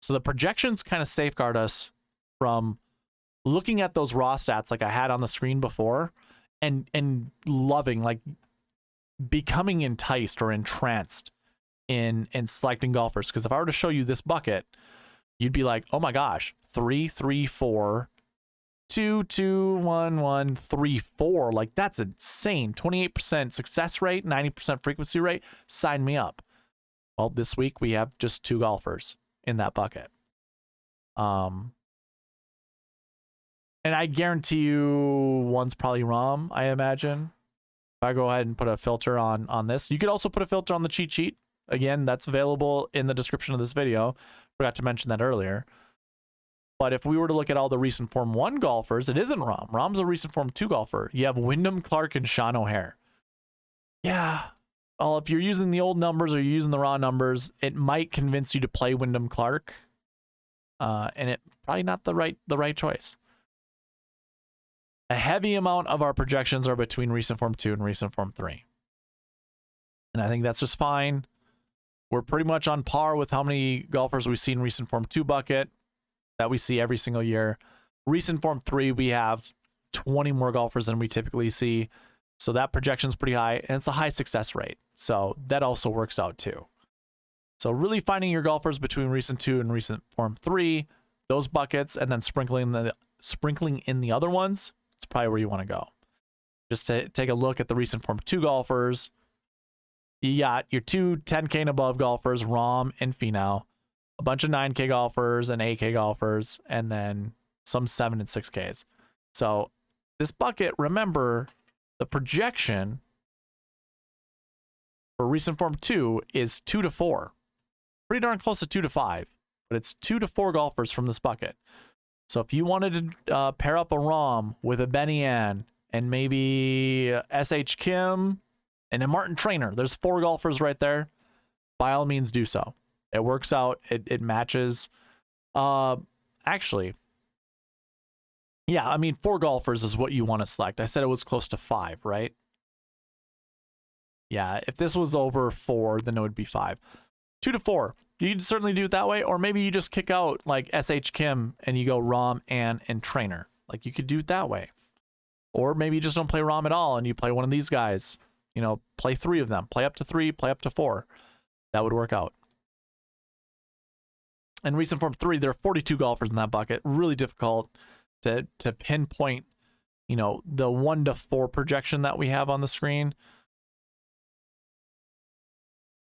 So the projections kind of safeguard us from looking at those raw stats like I had on the screen before and loving, like becoming enticed or entranced in selecting golfers. Because if I were to show you this bucket, you'd be like, oh my gosh, 3, 3, 4, 2, 2, 1, 1, 3, 4. Like, that's insane. 28% success rate, 90% frequency rate. Sign me up. Well, this week we have just 2 golfers in that bucket. And I guarantee you one's probably Rahm, I imagine. If I go ahead and put a filter on this. You could also put a filter on the cheat sheet. Again, that's available in the description of this video. Forgot to mention that earlier. But if we were to look at all the recent Form 1 golfers, it isn't Rahm. Rahm's a recent Form 2 golfer. You have Wyndham Clark and Sean O'Haire. Yeah. Well, if you're using the old numbers or you're using the raw numbers, it might convince you to play Wyndham Clark. And it probably not the right choice. A heavy amount of our projections are between recent Form 2 and recent Form 3. And I think that's just fine. We're pretty much on par with how many golfers we see in recent Form 2 bucket that we see every single year. Recent Form 3, we have 20 more golfers than we typically see. So that projection is pretty high, and it's a high success rate. So that also works out too. So really finding your golfers between recent 2 and recent Form 3, those buckets, and then sprinkling in the other ones, it's probably where you want to go. Just to take a look at the recent Form 2 golfers. You got your 2 10K and above golfers, Rahm and Finau, a bunch of 9K golfers and 8K golfers, and then some 7 and 6Ks. So this bucket, remember, the projection for recent Form 2 is 2 to 4. Pretty darn close to 2 to 5, but it's 2 to 4 golfers from this bucket. So if you wanted to pair up a Rahm with a Benny Ann and maybe S.H. Kim and a Martin Trainer, there's 4 golfers right there. By all means, do so. It works out. It matches. Actually, yeah, I mean, 4 golfers is what you want to select. I said it was close to 5, right? Yeah, if this was over 4, then it would be 5. 2 to 4. You'd certainly do it that way, or maybe you just kick out like S.H. Kim and you go Rahm, Ann, and Trainer. Like, you could do it that way. Or maybe you just don't play Rahm at all and you play one of these guys. You know, play 3 of them. Play up to 3, play up to 4. That would work out. In recent Form 3, there are 42 golfers in that bucket. Really difficult to pinpoint, you know, the 1 to 4 projection that we have on the screen.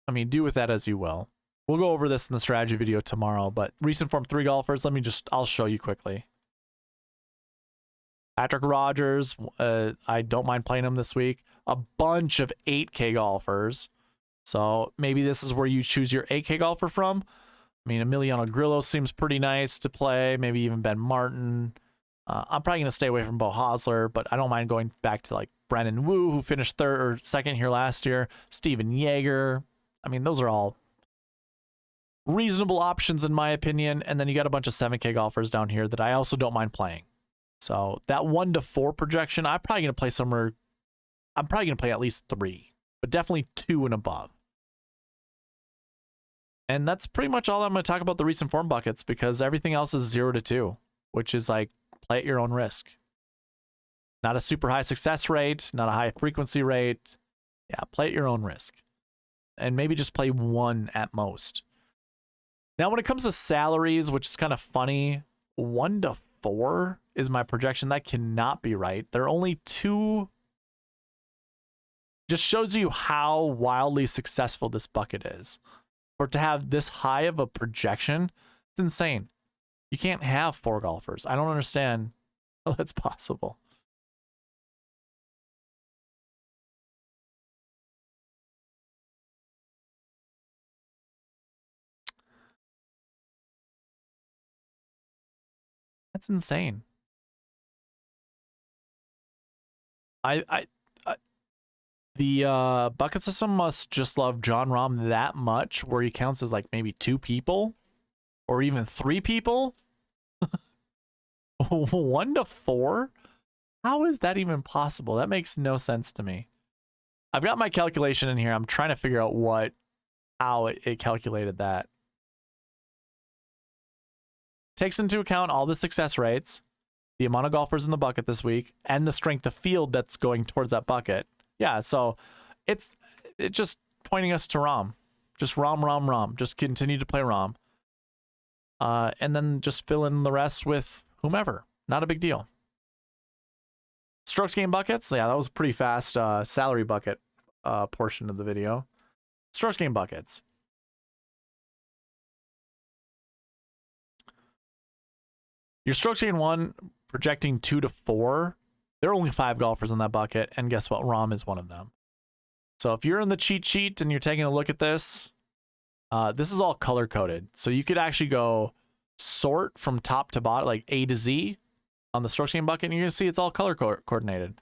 I mean, do with that as you will. We'll go over this in the strategy video tomorrow, but recent Form 3 golfers, I'll show you quickly. Patrick Rogers, I don't mind playing him this week. A bunch of 8K golfers. So maybe this is where you choose your 8K golfer from. I mean, Emiliano Grillo seems pretty nice to play. Maybe even Ben Martin. I'm probably going to stay away from Beau Hosler, but I don't mind going back to like Brennan Wu, who finished 3rd or 2nd here last year. Steven Yeager. I mean, those are all reasonable options in my opinion. And then you got a bunch of 7K golfers down here that I also don't mind playing. So that 1 to 4 projection, I'm probably going to play somewhere. I'm probably going to play at least 3, but definitely 2 and above. And that's pretty much all I'm going to talk about the recent form buckets, because everything else is 0 to 2, which is like play at your own risk. Not a super high success rate, not a high frequency rate. Yeah, play at your own risk. And maybe just play 1 at most. Now, when it comes to salaries, which is kind of funny, 1 to 4 is my projection. That cannot be right. There are only 2. Just shows you how wildly successful this bucket is. For it to have this high of a projection, it's insane. You can't have 4 golfers. I don't understand how that's possible. That's insane. The bucket system must just love John Rahm that much where he counts as like maybe 2 people or even 3 people. 1 to 4? How is that even possible? That makes no sense to me. I've got my calculation in here. I'm trying to figure out how it calculated that. Takes into account all the success rates, the amount of golfers in the bucket this week, and the strength of field that's going towards that bucket. Yeah, so it's just pointing us to Rahm. Just Rahm. Just continue to play Rahm. And then just fill in the rest with whomever. Not a big deal. Strokes gained buckets. Yeah, that was a pretty fast salary bucket portion of the video. Strokes gained buckets. Your strokes gained 1, projecting 2 to 4. There are only 5 golfers in that bucket, and guess what? Rahm is one of them. So if you're in the cheat sheet and you're taking a look at this, this is all color coded. So you could actually go sort from top to bottom, like A to Z on the strokes gained bucket, and you're gonna see it's all color coordinated.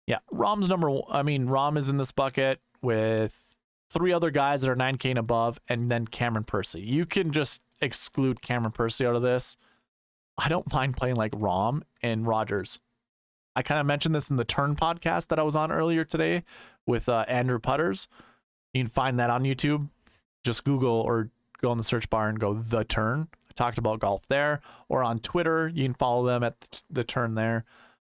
Yeah, Rahm is in this bucket with 3 other guys that are 9K and above, and then Cameron Percy. You can just exclude Cameron Percy out of this. I don't mind playing like Rahm and Rogers. I kind of mentioned this in the Turn podcast that I was on earlier today with Andrew Putters. You can find that on YouTube. Just Google or go in the search bar and go The Turn. I talked about golf there. Or on Twitter, you can follow them at The Turn there.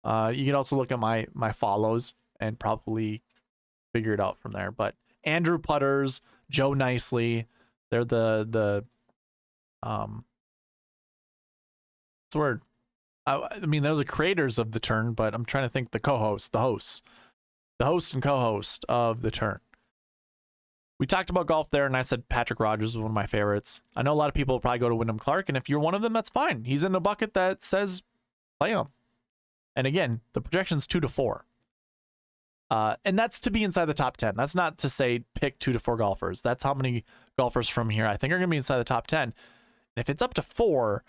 You can also look at my follows and probably figure it out from there. But Andrew Putters, Joe Nicely, they're the what's the word? I mean, they're the creators of The Turn, but I'm trying to think the host and co-host of The Turn. We talked about golf there, and I said Patrick Rogers was one of my favorites. I know a lot of people will probably go to Wyndham Clark, and if you're one of them, that's fine. He's in a bucket that says play him. And again, the projection's 2 to 4. And that's to be inside the top 10. That's not to say pick 2 to 4 golfers. That's how many golfers from here I think are going to be inside the top 10. And if it's up to 4,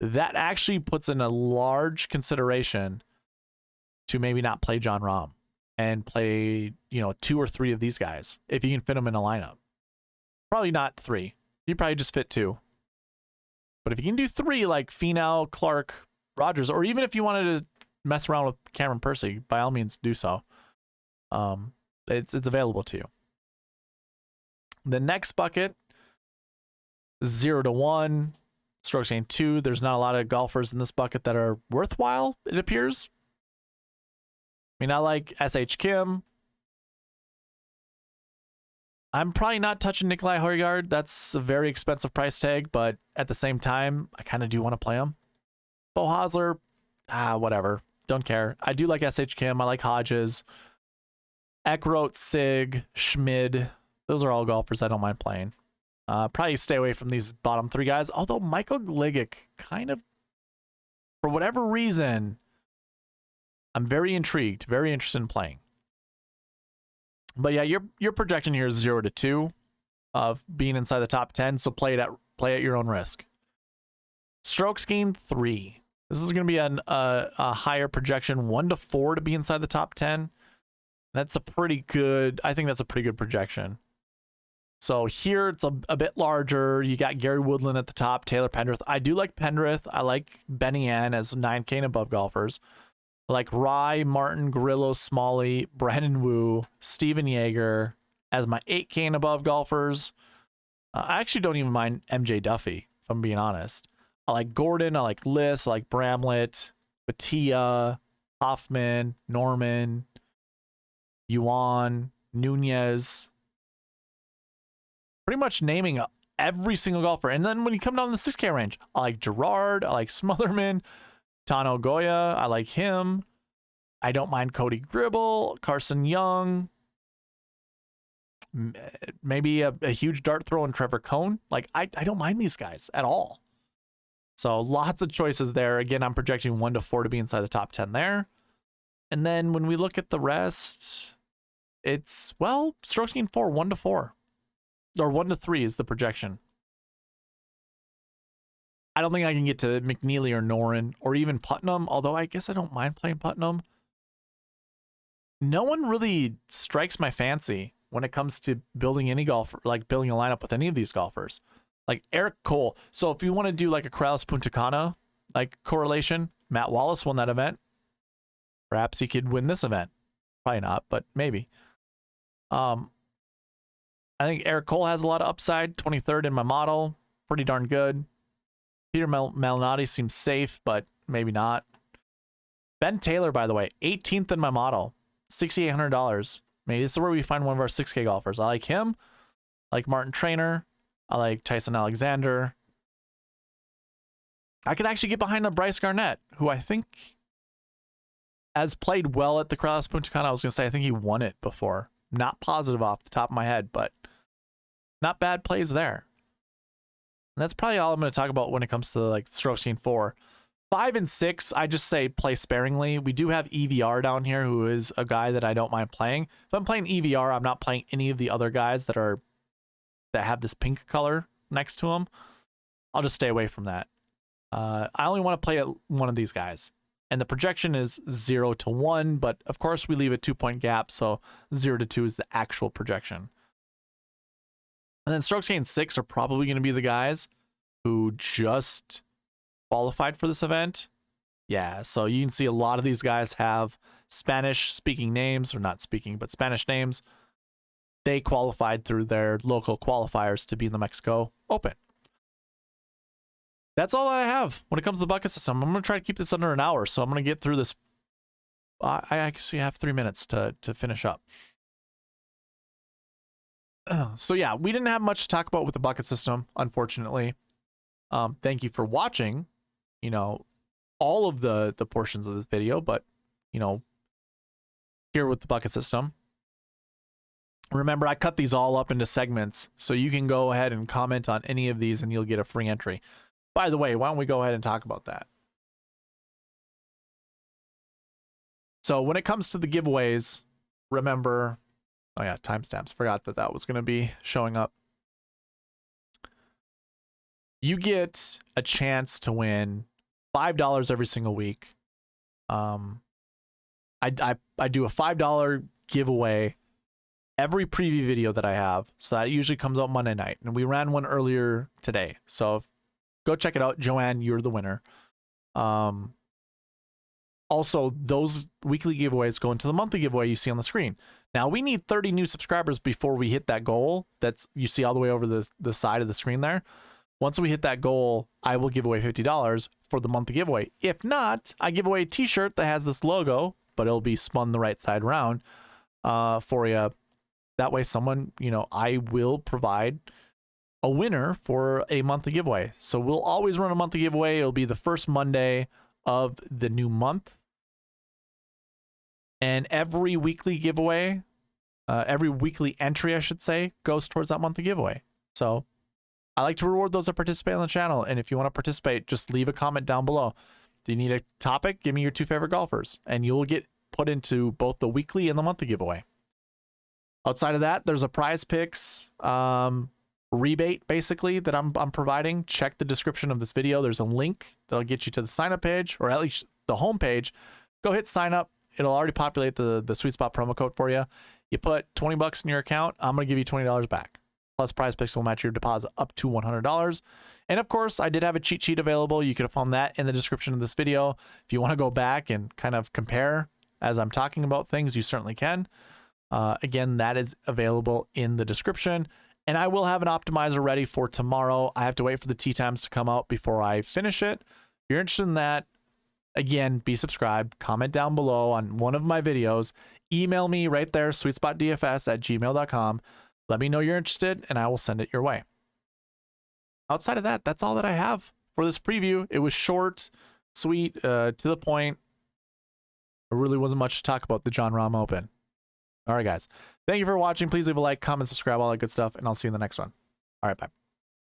that actually puts in a large consideration to maybe not play John Rahm and play, 2 or 3 of these guys if you can fit them in a lineup. Probably not 3. You probably just fit 2. But if you can do 3 like Finau, Clark, Rogers, or even if you wanted to mess around with Cameron Percy, by all means do so. It's available to you. The next bucket, 0 to 1. Strokes gained 2. There's not a lot of golfers in this bucket that are worthwhile, it appears. I mean, I like S.H. Kim. I'm probably not touching Nikolai Højgaard. That's a very expensive price tag, but at the same time, I kind of do want to play him. Bo Hosler, whatever. Don't care. I do like S.H. Kim. I like Hodges. Eckroat, Sig, Schmid. Those are all golfers I don't mind playing. Probably stay away from these bottom 3 guys. Although Michael Gligic kind of, for whatever reason, I'm very intrigued, very interested in playing. But yeah, your projection here is 0 to 2 of being inside the top 10. So play at your own risk. Strokes gained 3. This is going to be a higher projection, 1 to 4 to be inside the top 10. That's a pretty good. I think that's a pretty good projection. So here it's a bit larger. You got Gary Woodland at the top, Taylor Pendrith. I do like Pendrith. I like Benny Ann as 9K and above golfers. I like Rye, Martin, Grillo, Smalley, Brandon Wu, Steven Yeager as my 8K and above golfers. I actually don't even mind MJ Duffy, if I'm being honest. I like Gordon. I like Liss. I like Bramlett, Batia, Hoffman, Norman, Yuan, Nunez. Pretty much naming every single golfer. And then when you come down the 6K range, I like Gerard, I like Smotherman, Tano Goya, I like him. I don't mind Cody Gribble, Carson Young, maybe a huge dart throw in Trevor Cohn. Like, I don't mind these guys at all. So lots of choices there. Again, I'm projecting 1 to 4 to be inside the top 10 there. And then when we look at the rest, it's, well, strokes gained 4, 1 to 4. Or 1 to 3 is the projection. I don't think I can get to McNeely or Noren or even Putnam, although I guess I don't mind playing Putnam. No one really strikes my fancy when it comes to building any golfer, like building a lineup with any of these golfers. Like Eric Cole. So if you want to do like a Corrales Punta Cana like correlation, Matt Wallace won that event. Perhaps he could win this event. Probably not, but maybe. I think Eric Cole has a lot of upside. 23rd in my model. Pretty darn good. Peter Malnati seems safe, but maybe not. Ben Taylor, by the way, 18th in my model. $6,800. Maybe this is where we find one of our 6K golfers. I like him. I like Martin Trainer. I like Tyson Alexander. I could actually get behind a Bryce Garnett, who I think has played well at the Corrales Punta Cana. I was going to say, I think he won it before. Not positive off the top of my head, but not bad plays there. And that's probably all I'm going to talk about when it comes to like strokes gained 4. 5 and 6, I just say play sparingly. We do have EVR down here, who is a guy that I don't mind playing. If I'm playing EVR, I'm not playing any of the other guys that have this pink color next to them. I'll just stay away from that. I only want to play one of these guys. And the projection is 0 to 1, but of course we leave a 2-point gap, so 0 to 2 is the actual projection. And then strokes gained 6 are probably going to be the guys who just qualified for this event. Yeah, so you can see a lot of these guys have Spanish speaking names, or not speaking, but Spanish names. They qualified through their local qualifiers to be in the Mexico Open. That's all that I have when it comes to the bucket system. I'm going to try to keep this under an hour, so I'm going to get through this. I actually have 3 minutes to finish up. So yeah, we didn't have much to talk about with the bucket system, unfortunately. Thank you for watching, all of the portions of this video, but, here with the bucket system. Remember, I cut these all up into segments, so you can go ahead and comment on any of these and you'll get a free entry. By the way, why don't we go ahead and talk about that? So when it comes to the giveaways, remember, oh yeah, timestamps. Forgot that was going to be showing up. You get a chance to win $5 every single week. I do a $5 giveaway every preview video that I have. So that usually comes out Monday night. And we ran one earlier today. So go check it out. Joanne, you're the winner. Also, those weekly giveaways go into the monthly giveaway you see on the screen. Now, we need 30 new subscribers before we hit that goal. That's you see all the way over the side of the screen there. Once we hit that goal, I will give away $50 for the monthly giveaway. If not, I give away a t-shirt that has this logo, but it'll be spun the right side around for you. That way someone, I will provide a winner for a monthly giveaway. So we'll always run a monthly giveaway. It'll be the first Monday of the new month. And every weekly giveaway, every weekly entry, I should say, goes towards that monthly giveaway. So I like to reward those that participate on the channel. And if you want to participate, just leave a comment down below. Do you need a topic? Give me your 2 favorite golfers. And you'll get put into both the weekly and the monthly giveaway. Outside of that, there's a prize picks rebate, basically, that I'm providing. Check the description of this video. There's a link that'll get you to the sign up page, or at least the home page. Go hit sign up. It'll already populate the Sweet Spot promo code for you. You put $20 in your account, I'm going to give you $20 back. Plus, prize picks will match your deposit up to $100. And of course, I did have a cheat sheet available. You could have found that in the description of this video. If you want to go back and kind of compare as I'm talking about things, you certainly can. Again, that is available in the description. And I will have an optimizer ready for tomorrow. I have to wait for the tee times to come out before I finish it. If you're interested in that, again, be subscribed. Comment down below on one of my videos. Email me right there, SweetSpotDFS@gmail.com. Let me know you're interested, and I will send it your way. Outside of that, that's all that I have for this preview. It was short, sweet, to the point. There really wasn't much to talk about the Jon Rahm Open. All right, guys. Thank you for watching. Please leave a like, comment, subscribe, all that good stuff, and I'll see you in the next one. All right, bye.